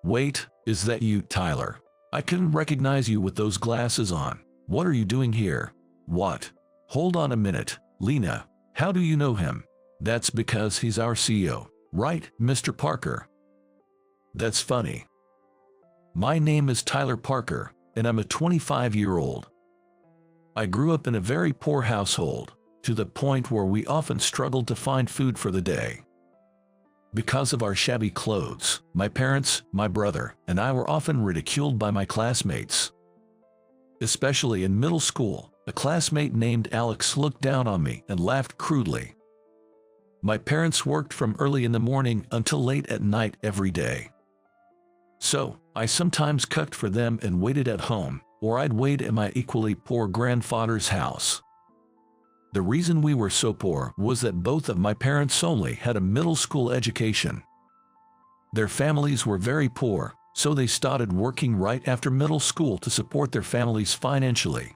Wait, is that you, Tyler? I couldn't recognize you with those glasses on. What are you doing here? What? Hold on a minute, Lena. How do you know him? That's because he's our CEO, right, Mr. Parker? That's funny. My name is Tyler Parker, and I'm a 25-year-old. I grew up in a very poor household, to the point where we often struggled to find food for the day. Because of our shabby clothes, my parents, my brother, and I were often ridiculed by my classmates. Especially in middle school, a classmate named Alex looked down on me and laughed crudely. My parents worked from early in the morning until late at night every day. So, I sometimes cooked for them and waited at home, or I'd wait at my equally poor grandfather's house. The reason we were so poor was that both of my parents only had a middle school education. Their families were very poor, so they started working right after middle school to support their families financially.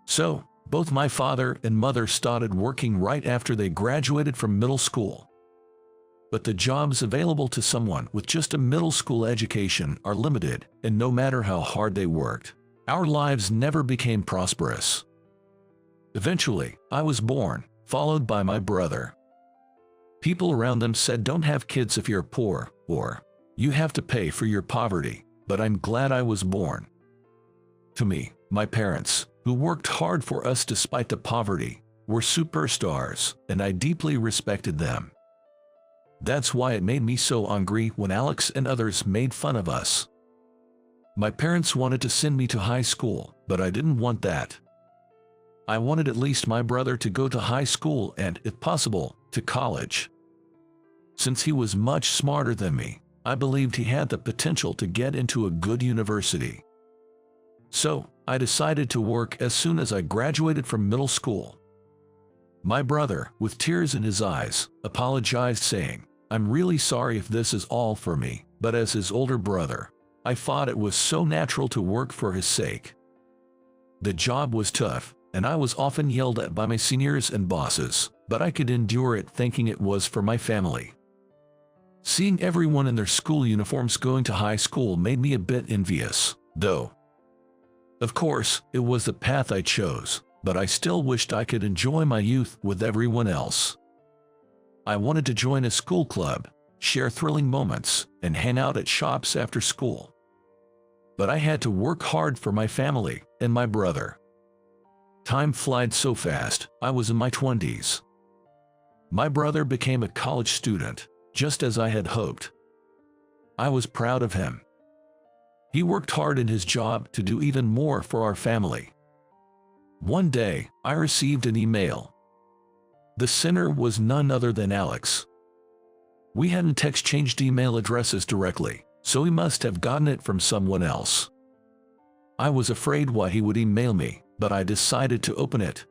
So, both my father and mother started working right after they graduated from middle school. But the jobs available to someone with just a middle school education are limited, and no matter how hard they worked, our lives never became prosperous. Eventually, I was born, followed by my brother. People around them said, "Don't have kids if you're poor," or "You have to pay for your poverty," but I'm glad I was born. To me, my parents, who worked hard for us despite the poverty, were superstars, and I deeply respected them. That's why it made me so angry when Alex and others made fun of us. My parents wanted to send me to high school, but I didn't want that. I wanted at least my brother to go to high school and, if possible, to college. Since he was much smarter than me, I believed he had the potential to get into a good university. So, I decided to work as soon as I graduated from middle school. My brother, with tears in his eyes, apologized, saying, "I'm really sorry if this is all for me," but as his older brother, I thought it was so natural to work for his sake. The job was tough, and I was often yelled at by my seniors and bosses, but I could endure it thinking it was for my family. Seeing everyone in their school uniforms going to high school made me a bit envious, though. Of course, it was the path I chose, but I still wished I could enjoy my youth with everyone else. I wanted to join a school club, share thrilling moments, and hang out at shops after school. But I had to work hard for my family and my brother. Time flied so fast, I was in my 20s. My brother became a college student, just as I had hoped. I was proud of him. He worked hard in his job to do even more for our family. One day, I received an email. The sender was none other than Alex. We hadn't exchanged email addresses directly, so he must have gotten it from someone else. I was afraid why he would email me, but I decided to open it.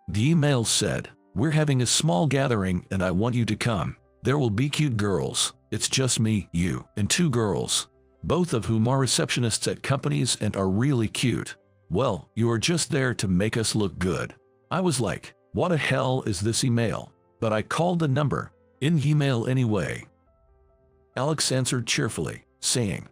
The email said, "We're having a small gathering and I want you to come. There will be cute girls. It's just me, you, and 2 girls, both of whom are receptionists at companies and are really cute. Well, you are just there to make us look good." I was like, what the hell is this email? But I called the number in email anyway. Alex answered cheerfully, saying,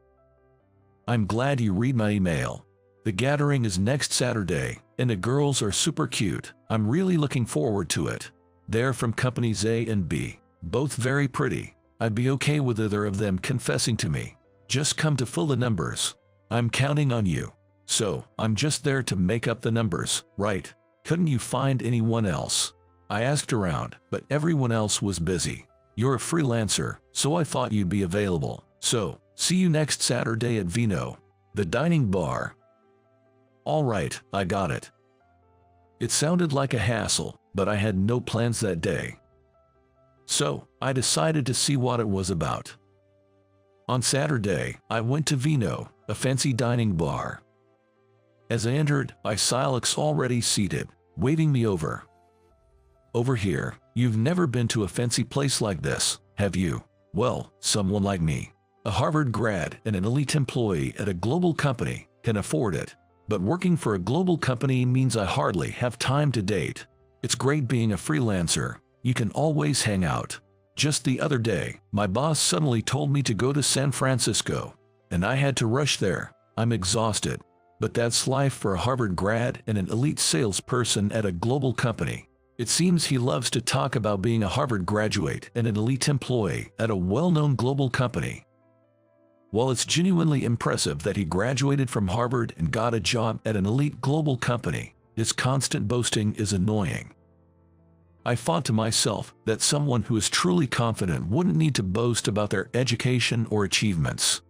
"I'm glad you read my email. The gathering is next Saturday, and the girls are super cute. I'm really looking forward to it. They're from companies A and B, both very pretty. I'd be okay with either of them confessing to me. Just come to fill the numbers. I'm counting on you. So, I'm just there to make up the numbers, right? Couldn't you find anyone else?" I asked around, but everyone else was busy. "You're a freelancer, so I thought you'd be available. So, see you next Saturday at Vino, the dining bar." All right, I got it. It sounded like a hassle, but I had no plans that day. So, I decided to see what it was about. On Saturday, I went to Vino, a fancy dining bar. As I entered, I saw Alex already seated, waving me over. "Over here, you've never been to a fancy place like this, have you?" Well, someone like me, a Harvard grad and an elite employee at a global company, can afford it. But working for a global company means I hardly have time to date. It's great being a freelancer. You can always hang out. Just the other day, my boss suddenly told me to go to San Francisco, and I had to rush there. I'm exhausted. But that's life for a Harvard grad and an elite salesperson at a global company. It seems he loves to talk about being a Harvard graduate and an elite employee at a well-known global company. While it's genuinely impressive that he graduated from Harvard and got a job at an elite global company, his constant boasting is annoying. I thought to myself that someone who is truly confident wouldn't need to boast about their education or achievements.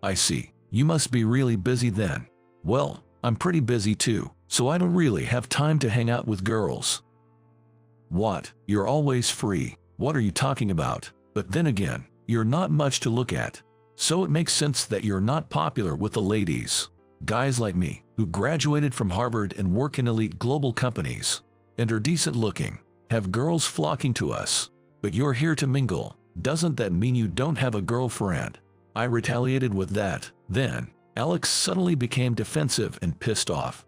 I see. You must be really busy then. Well, I'm pretty busy too, so I don't really have time to hang out with girls. What? You're always free. What are you talking about? But then again, you're not much to look at. So it makes sense that you're not popular with the ladies. Guys like me, who graduated from Harvard and work in elite global companies, and are decent looking, have girls flocking to us. But you're here to mingle. Doesn't that mean you don't have a girlfriend? I retaliated with that. Then, Alex suddenly became defensive and pissed off.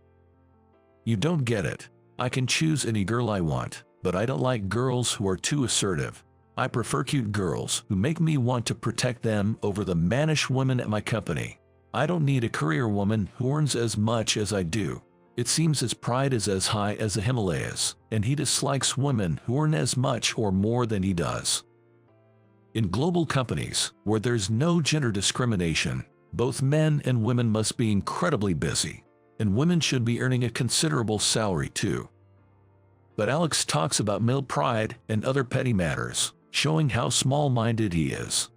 You don't get it. I can choose any girl I want, but I don't like girls who are too assertive. I prefer cute girls who make me want to protect them over the mannish women at my company. I don't need a career woman who earns as much as I do. It seems his pride is as high as the Himalayas, and he dislikes women who earn as much or more than he does. In global companies, where there's no gender discrimination, both men and women must be incredibly busy, and women should be earning a considerable salary too. But Alex talks about male pride and other petty matters, showing how small-minded he is.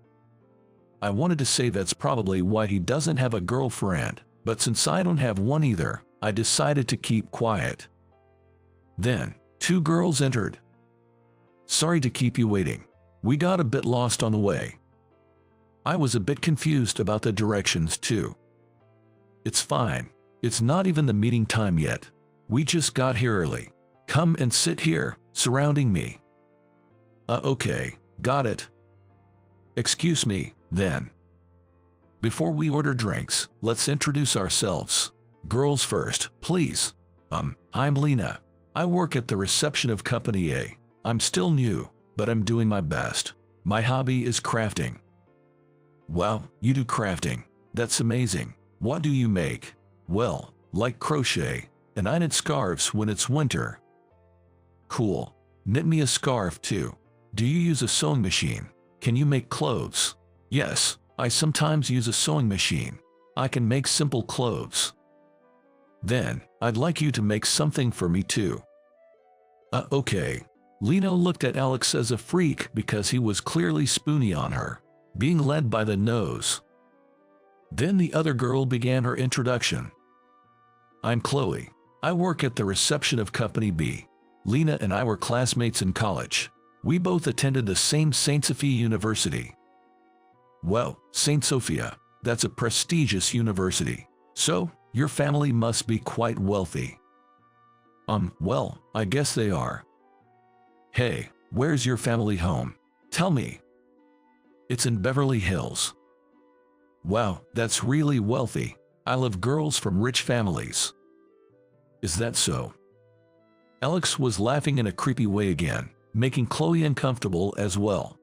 I wanted to say that's probably why he doesn't have a girlfriend, but since I don't have one either, I decided to keep quiet. Then, 2 girls entered. Sorry to keep you waiting. We got a bit lost on the way. I was a bit confused about the directions too. It's fine. It's not even the meeting time yet. We just got here early. Come and sit here, surrounding me. Okay, got it. Excuse me, then. Before we order drinks, let's introduce ourselves. Girls first, please. I'm Lena. I work at the reception of Company A. I'm still new, but I'm doing my best. My hobby is crafting. Wow, you do crafting. That's amazing. What do you make? Well, like crochet, and I knit scarves when it's winter. Cool. Knit me a scarf too. Do you use a sewing machine? Can you make clothes? Yes, I sometimes use a sewing machine. I can make simple clothes. Then, I'd like you to make something for me too. Okay. Lena looked at Alex as a freak because he was clearly spoony on her, being led by the nose. Then the other girl began her introduction. I'm Chloe. I work at the reception of Company B. Lena and I were classmates in college. We both attended the same St. Sophia University. Well, St. Sophia, that's a prestigious university. So, your family must be quite wealthy. Well, I guess they are. Hey, where's your family home? Tell me. It's in Beverly Hills. Wow, that's really wealthy. I love girls from rich families. Is that so? Alex was laughing in a creepy way again, making Chloe uncomfortable as well.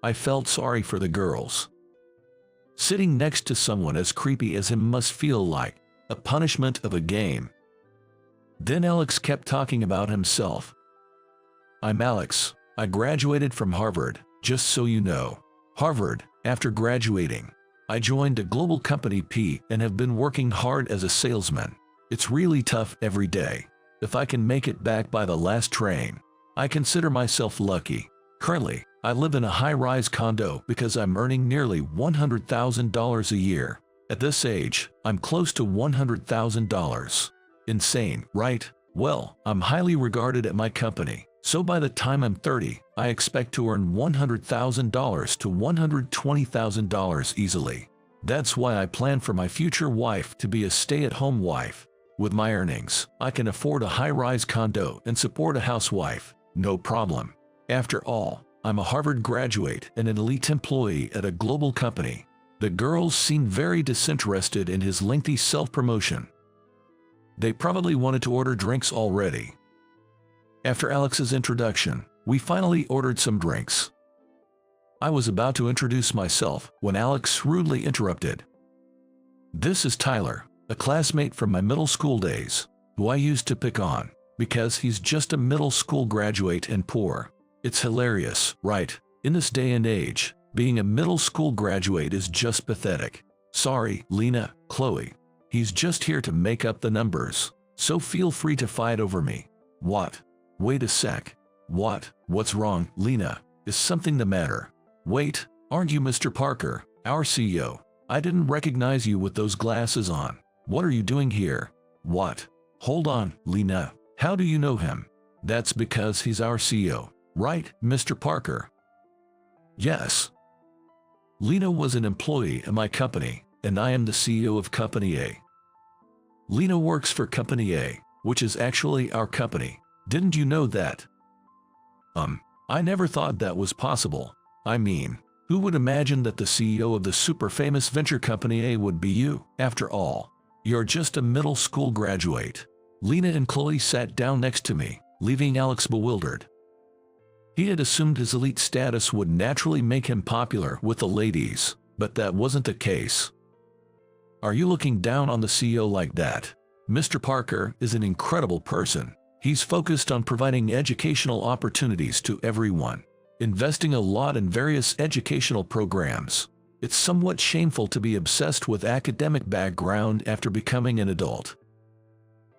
I felt sorry for the girls. Sitting next to someone as creepy as him must feel like a punishment of a game. Then Alex kept talking about himself. I'm Alex. I graduated from Harvard, just so you know. Harvard, after graduating, I joined a global company P and have been working hard as a salesman. It's really tough every day. If I can make it back by the last train, I consider myself lucky. Currently, I live in a high-rise condo because I'm earning nearly $100,000 a year. At this age, I'm close to $100,000. Insane, right? Well, I'm highly regarded at my company, so by the time I'm 30, I expect to earn $100,000 to $120,000 easily. That's why I plan for my future wife to be a stay-at-home wife. With my earnings, I can afford a high-rise condo and support a housewife. No problem. After all, I'm a Harvard graduate and an elite employee at a global company. The girls seemed very disinterested in his lengthy self-promotion. They probably wanted to order drinks already. After Alex's introduction, We finally ordered some drinks. I was about to introduce myself when Alex rudely interrupted. "This is Tyler, a classmate from my middle school days, who I used to pick on, because he's just a middle school graduate and poor. It's hilarious, right? In this day and age, being a middle school graduate is just pathetic. Sorry, Lena, Chloe. He's just here to make up the numbers, so feel free to fight over me." "What? Wait a sec. What? What's wrong, Lena? Is something the matter?" "Wait, aren't you Mr. Parker, our CEO? I didn't recognize you with those glasses on. What are you doing here?" "What? Hold on, Lena. How do you know him?" "That's because he's our CEO, right, Mr. Parker?" "Yes." Lena was an employee at my company, and I am the CEO of Company A. Lena works for Company A, which is actually our company. Didn't you know that? I never thought that was possible. I mean, who would imagine that the CEO of the super famous venture company A would be you, after all? You're just a middle school graduate. Lena and Chloe sat down next to me, leaving Alex bewildered. He had assumed his elite status would naturally make him popular with the ladies, but that wasn't the case. "Are you looking down on the CEO like that? Mr. Parker is an incredible person. He's focused on providing educational opportunities to everyone, investing a lot in various educational programs. It's somewhat shameful to be obsessed with academic background after becoming an adult."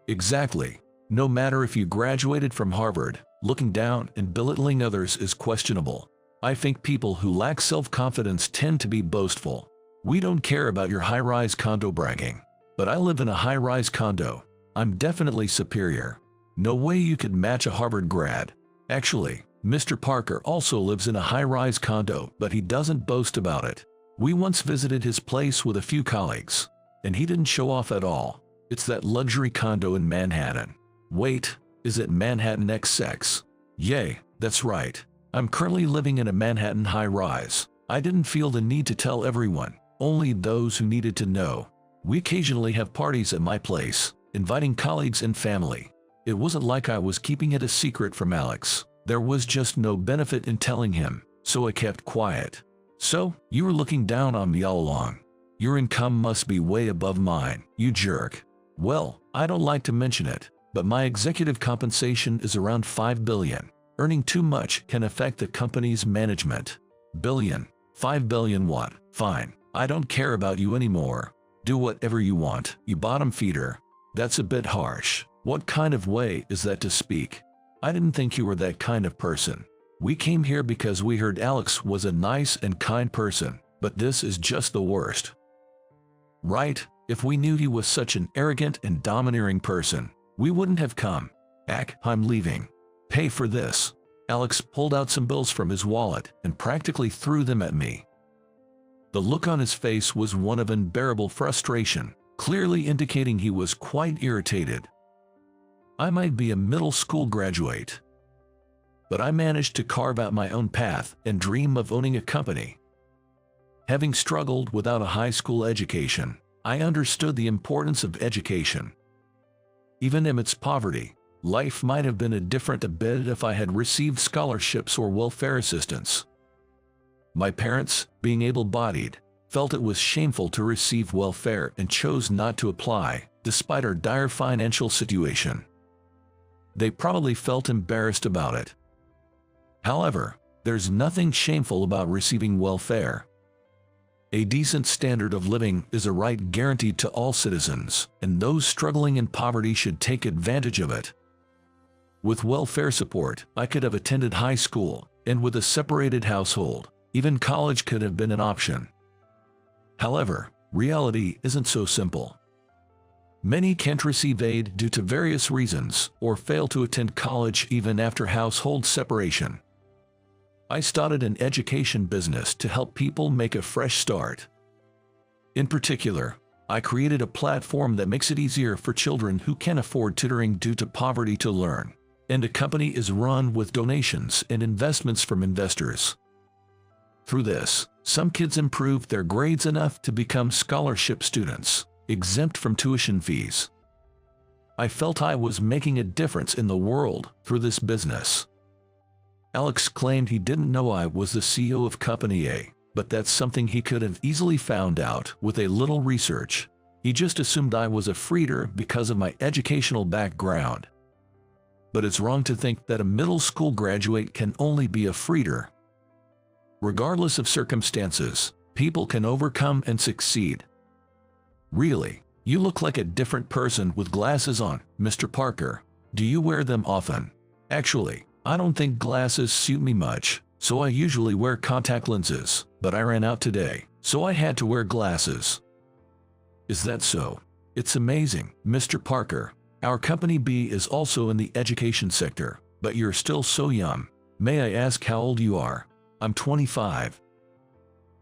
Exactly. No matter if you graduated from Harvard, looking down and belittling others is questionable. I think people who lack self-confidence tend to be boastful. "We don't care about your high-rise condo bragging. But I live in a high-rise condo. I'm definitely superior. No way you could match a Harvard grad. Actually, Mr. Parker also lives in a high-rise condo, but he doesn't boast about it. We once visited his place with a few colleagues, and he didn't show off at all. It's that luxury condo in Manhattan." "Wait, is it Manhattan XX?" "Yay, that's right. I'm currently living in a Manhattan high-rise. I didn't feel the need to tell everyone, only those who needed to know. We occasionally have parties at my place, inviting colleagues and family. It wasn't like I was keeping it a secret from Alex. There was just no benefit in telling him, so I kept quiet." "So, you were looking down on me all along. Your income must be way above mine, you jerk." "Well, I don't like to mention it, but my executive compensation is around $5 billion. Earning too much can affect the company's management." "Billion? $5 billion what? Fine. I don't care about you anymore. Do whatever you want, you bottom feeder." "That's a bit harsh. What kind of way is that to speak? I didn't think you were that kind of person. We came here because we heard Alex was a nice and kind person, but this is just the worst." "Right, if we knew he was such an arrogant and domineering person, we wouldn't have come." I'm leaving. Pay for this." Alex pulled out some bills from his wallet and practically threw them at me. The look on his face was one of unbearable frustration, clearly indicating he was quite irritated. I might be a middle school graduate, but I managed to carve out my own path and dream of owning a company. Having struggled without a high school education, I understood the importance of education. Even amidst poverty, life might have been different a bit if I had received scholarships or welfare assistance. My parents, being able-bodied, felt it was shameful to receive welfare and chose not to apply, despite our dire financial situation. They probably felt embarrassed about it. However, there's nothing shameful about receiving welfare. A decent standard of living is a right guaranteed to all citizens, and those struggling in poverty should take advantage of it. With welfare support, I could have attended high school, and with a separated household, even college could have been an option. However, reality isn't so simple. Many can't receive aid due to various reasons, or fail to attend college even after household separation. I started an education business to help people make a fresh start. In particular, I created a platform that makes it easier for children who can't afford tutoring due to poverty to learn, and the company is run with donations and investments from investors. Through this, some kids improved their grades enough to become scholarship students, exempt from tuition fees. I felt I was making a difference in the world through this business. Alex claimed he didn't know I was the CEO of Company A, but that's something he could have easily found out with a little research. He just assumed I was a freeder because of my educational background. But it's wrong to think that a middle school graduate can only be a freeder. Regardless of circumstances, people can overcome and succeed. Really, you look like a different person with glasses on, Mr. Parker. Do you wear them often? Actually, I don't think glasses suit me much, so I usually wear contact lenses, but I ran out today, so I had to wear glasses. Is that so? It's amazing, Mr. Parker. Our Company B is also in the education sector, but you're still so young. May I ask how old you are? I'm 25.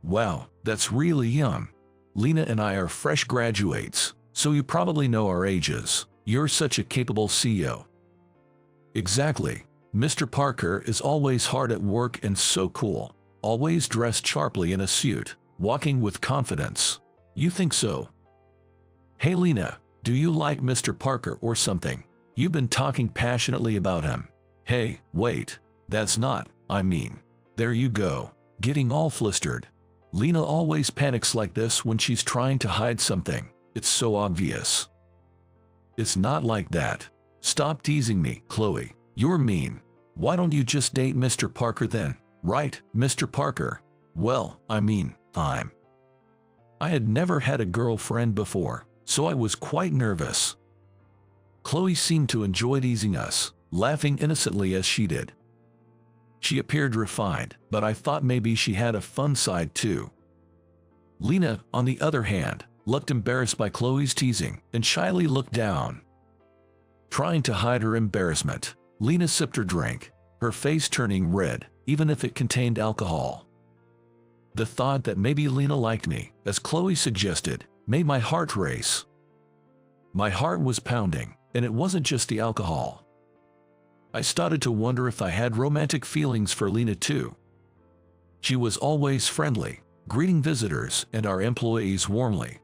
Wow, that's really young. Lena and I are fresh graduates, so you probably know our ages. You're such a capable CEO. Exactly. Mr. Parker is always hard at work and so cool. Always dressed sharply in a suit, walking with confidence. You think so? Hey Lena, do you like Mr. Parker or something? You've been talking passionately about him. Hey, wait. That's not, I mean. There you go. Getting all flustered. Lena always panics like this when she's trying to hide something. It's so obvious. It's not like that. Stop teasing me, Chloe. You're mean. Why don't you just date Mr. Parker then? Right, Mr. Parker? Well, I mean, I had never had a girlfriend before, so I was quite nervous. Chloe seemed to enjoy teasing us, laughing innocently as she did. She appeared refined, but I thought maybe she had a fun side too. Lena, on the other hand, looked embarrassed by Chloe's teasing and shyly looked down. Trying to hide her embarrassment, Lena sipped her drink, her face turning red, even if it contained alcohol. The thought that maybe Lena liked me, as Chloe suggested, made my heart race. My heart was pounding, and it wasn't just the alcohol. I started to wonder if I had romantic feelings for Lena too. She was always friendly, greeting visitors and our employees warmly.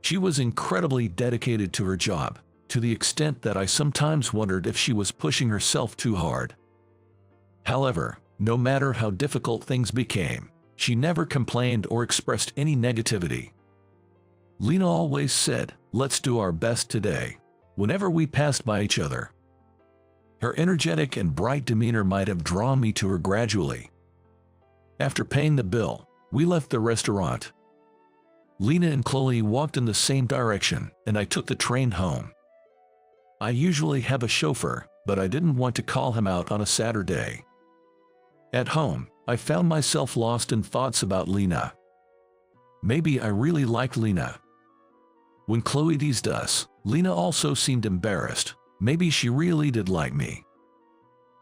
She was incredibly dedicated to her job, to the extent that I sometimes wondered if she was pushing herself too hard. However, no matter how difficult things became, she never complained or expressed any negativity. Lena always said, "Let's do our best today," whenever we passed by each other. Her energetic and bright demeanor might have drawn me to her gradually. After paying the bill, we left the restaurant. Lena and Chloe walked in the same direction, and I took the train home. I usually have a chauffeur, but I didn't want to call him out on a Saturday. At home, I found myself lost in thoughts about Lena. Maybe I really liked Lena. When Chloe teased us, Lena also seemed embarrassed. Maybe she really did like me.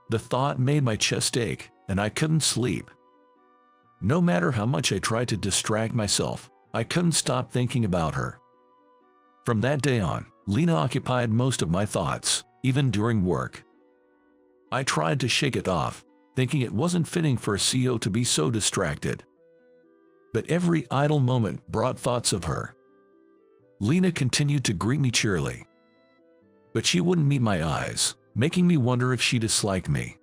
The thought made my chest ache, and I couldn't sleep. No matter how much I tried to distract myself, I couldn't stop thinking about her. From that day on, Lena occupied most of my thoughts, even during work. I tried to shake it off, thinking it wasn't fitting for a CEO to be so distracted. But every idle moment brought thoughts of her. Lena continued to greet me cheerily. But she wouldn't meet my eyes, making me wonder if she disliked me.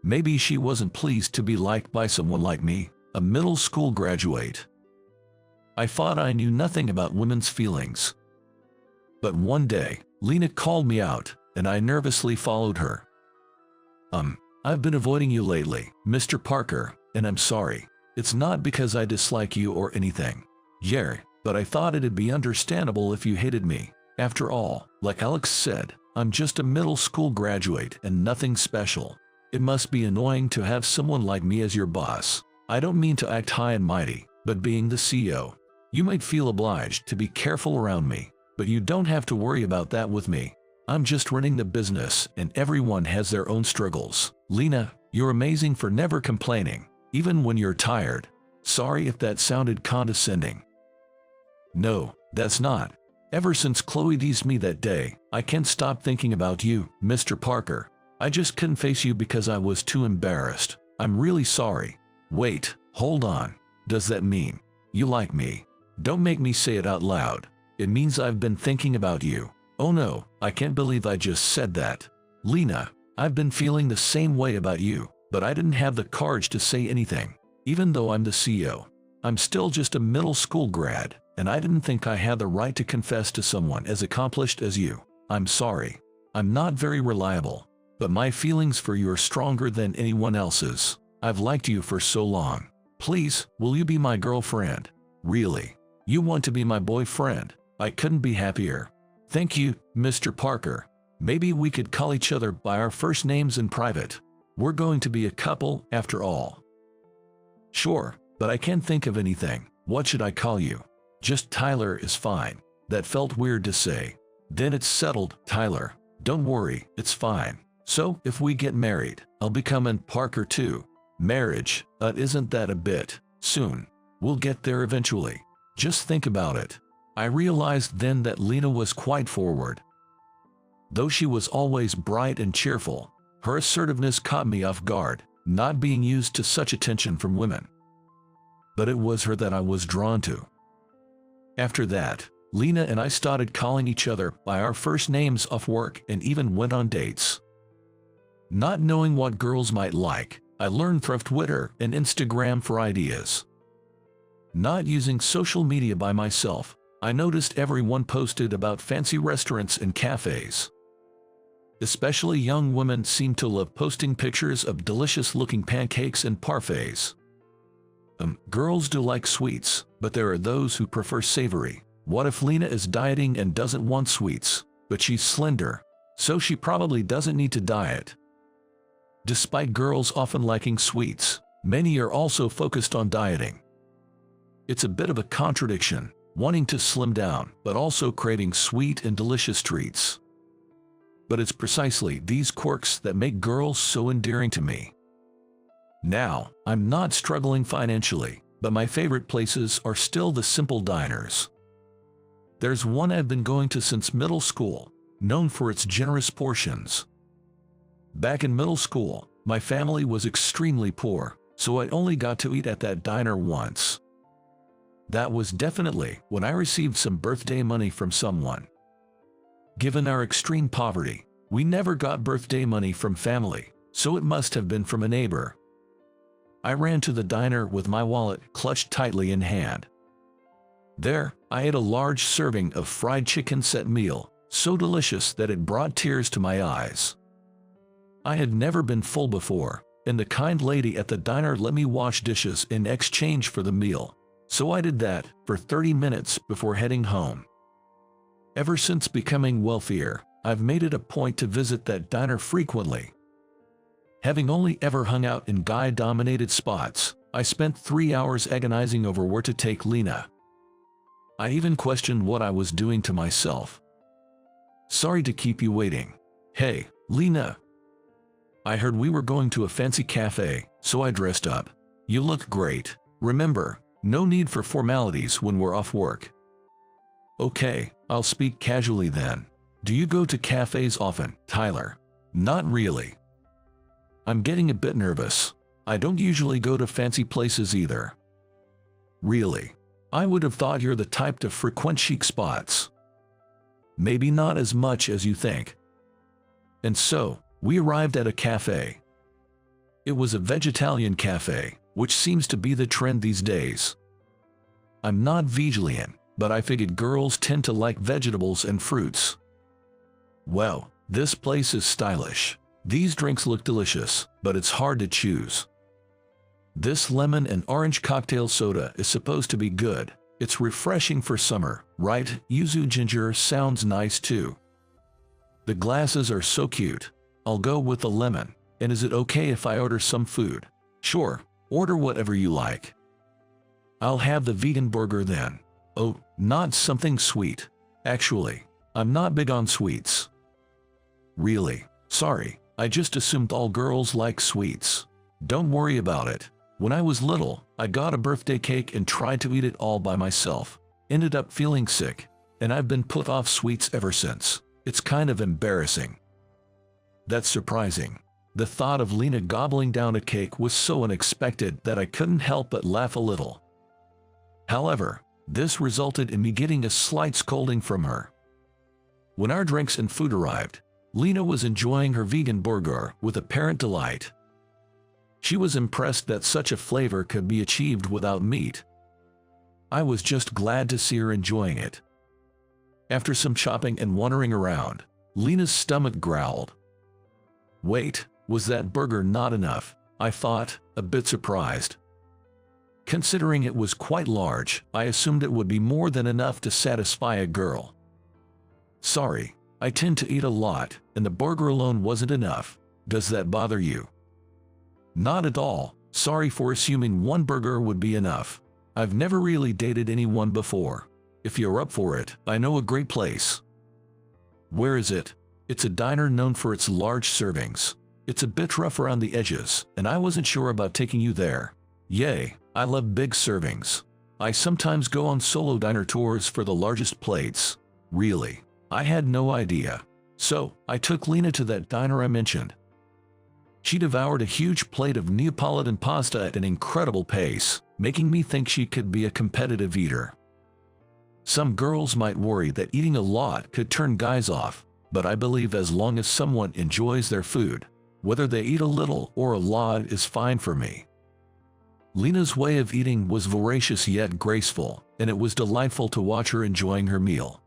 Maybe she wasn't pleased to be liked by someone like me, a middle school graduate. I thought I knew nothing about women's feelings. But one day, Lena called me out, and I nervously followed her. I've been avoiding you lately, Mr. Parker, and I'm sorry. It's not because I dislike you or anything. Yeah, but I thought it'd be understandable if you hated me. After all, like Alex said, I'm just a middle school graduate and nothing special. It must be annoying to have someone like me as your boss. I don't mean to act high and mighty, but being the CEO, you might feel obliged to be careful around me, but you don't have to worry about that with me. I'm just running the business and everyone has their own struggles. Lena, you're amazing for never complaining, even when you're tired. Sorry if that sounded condescending. No, that's not. Ever since Chloe teased me that day, I can't stop thinking about you, Mr. Parker. I just couldn't face you because I was too embarrassed. I'm really sorry. Wait, hold on. Does that mean you like me? Don't make me say it out loud. It means I've been thinking about you. Oh no, I can't believe I just said that. Lena, I've been feeling the same way about you, but I didn't have the courage to say anything. Even though I'm the CEO, I'm still just a middle school grad, and I didn't think I had the right to confess to someone as accomplished as you. I'm sorry. I'm not very reliable, but my feelings for you are stronger than anyone else's. I've liked you for so long. Please, will you be my girlfriend? Really? You want to be my boyfriend? I couldn't be happier. Thank you, Mr. Parker. Maybe we could call each other by our first names in private. We're going to be a couple, after all. Sure, but I can't think of anything. What should I call you? Just Tyler is fine. That felt weird to say. Then it's settled, Tyler. Don't worry, it's fine. So, if we get married, I'll become an Parker too. Marriage, isn't that a bit soon? We'll get there eventually. Just think about it. I realized then that Lena was quite forward. Though she was always bright and cheerful, her assertiveness caught me off guard, not being used to such attention from women. But it was her that I was drawn to. After that, Lena and I started calling each other by our first names off work and even went on dates. Not knowing what girls might like, I learned through Twitter and Instagram for ideas. Not using social media by myself, I noticed everyone posted about fancy restaurants and cafes. Especially young women seem to love posting pictures of delicious-looking pancakes and parfaits. Girls do like sweets, but there are those who prefer savory. What if Lena is dieting and doesn't want sweets, but she's slender, so she probably doesn't need to diet? Despite girls often liking sweets, many are also focused on dieting. It's a bit of a contradiction, wanting to slim down, but also craving sweet and delicious treats. But it's precisely these quirks that make girls so endearing to me. Now, I'm not struggling financially, but my favorite places are still the simple diners. There's one I've been going to since middle school, known for its generous portions. Back in middle school, my family was extremely poor, so I only got to eat at that diner once. That was definitely when I received some birthday money from someone. Given our extreme poverty, we never got birthday money from family, so it must have been from a neighbor. I ran to the diner with my wallet clutched tightly in hand. There, I ate a large serving of fried chicken set meal, so delicious that it brought tears to my eyes. I had never been full before, and the kind lady at the diner let me wash dishes in exchange for the meal, so I did that for 30 minutes before heading home. Ever since becoming wealthier, I've made it a point to visit that diner frequently. Having only ever hung out in guy-dominated spots, I spent 3 hours agonizing over where to take Lena. I even questioned what I was doing to myself. Sorry to keep you waiting. Hey, Lena. I heard we were going to a fancy cafe, so I dressed up. You look great. Remember, no need for formalities when we're off work. Okay, I'll speak casually then. Do you go to cafes often, Tyler? Not really. I'm getting a bit nervous. I don't usually go to fancy places either. Really? I would have thought you're the type to frequent chic spots. Maybe not as much as you think. And so, we arrived at a cafe. It was a vegetarian cafe, which seems to be the trend these days. I'm not vegetarian, but I figured girls tend to like vegetables and fruits. Well, this place is stylish. These drinks look delicious, but it's hard to choose. This lemon and orange cocktail soda is supposed to be good. It's refreshing for summer, right? Yuzu ginger sounds nice too. The glasses are so cute. I'll go with the lemon. And is it okay if I order some food? Sure, order whatever you like. I'll have the vegan burger then. Oh, not something sweet. Actually, I'm not big on sweets. Really? Sorry, I just assumed all girls like sweets. Don't worry about it. When I was little, I got a birthday cake and tried to eat it all by myself. Ended up feeling sick, and I've been put off sweets ever since. It's kind of embarrassing. That's surprising. The thought of Lena gobbling down a cake was so unexpected that I couldn't help but laugh a little. However, this resulted in me getting a slight scolding from her. When our drinks and food arrived, Lena was enjoying her vegan burger with apparent delight. She was impressed that such a flavor could be achieved without meat. I was just glad to see her enjoying it. After some shopping and wandering around, Lena's stomach growled. Wait, was that burger not enough? I thought, a bit surprised. Considering it was quite large, I assumed it would be more than enough to satisfy a girl. Sorry, I tend to eat a lot, and the burger alone wasn't enough. Does that bother you? Not at all. Sorry for assuming one burger would be enough. I've never really dated anyone before. If you're up for it, I know a great place. Where is it? It's a diner known for its large servings. It's a bit rough around the edges, and I wasn't sure about taking you there. Yay, I love big servings. I sometimes go on solo diner tours for the largest plates. Really? I had no idea. So, I took Lena to that diner I mentioned. She devoured a huge plate of Neapolitan pasta at an incredible pace, making me think she could be a competitive eater. Some girls might worry that eating a lot could turn guys off, but I believe as long as someone enjoys their food, whether they eat a little or a lot is fine for me. Lena's way of eating was voracious yet graceful, and it was delightful to watch her enjoying her meal.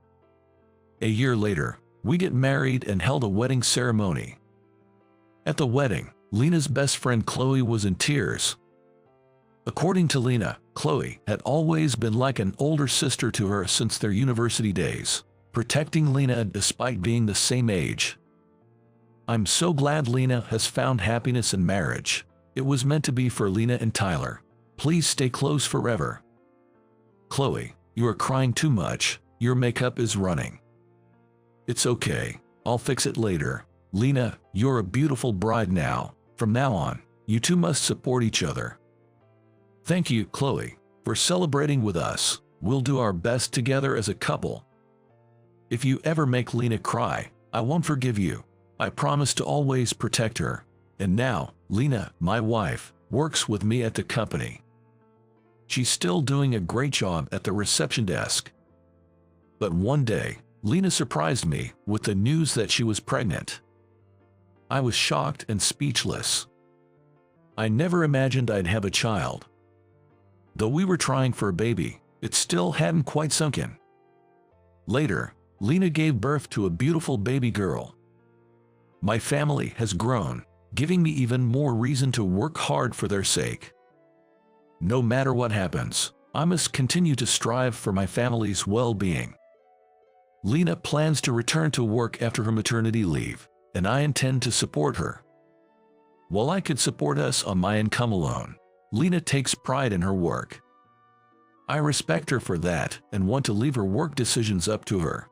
A year later, we get married and held a wedding ceremony. At the wedding, Lena's best friend Chloe was in tears. According to Lena, Chloe had always been like an older sister to her since their university days, protecting Lena despite being the same age. I'm so glad Lena has found happiness in marriage. It was meant to be for Lena and Tyler. Please stay close forever. Chloe, you are crying too much. Your makeup is running. It's okay. I'll fix it later. Lena, you're a beautiful bride now. From now on, you two must support each other. Thank you, Chloe, for celebrating with us. We'll do our best together as a couple. If you ever make Lena cry, I won't forgive you. I promise to always protect her. And now, Lena, my wife, works with me at the company. She's still doing a great job at the reception desk. But one day, Lena surprised me with the news that she was pregnant. I was shocked and speechless. I never imagined I'd have a child. Though we were trying for a baby, it still hadn't quite sunk in. Later, Lena gave birth to a beautiful baby girl. My family has grown, giving me even more reason to work hard for their sake. No matter what happens, I must continue to strive for my family's well-being. Lena plans to return to work after her maternity leave, and I intend to support her. While I could support us on my income alone, Lena takes pride in her work. I respect her for that and want to leave her work decisions up to her.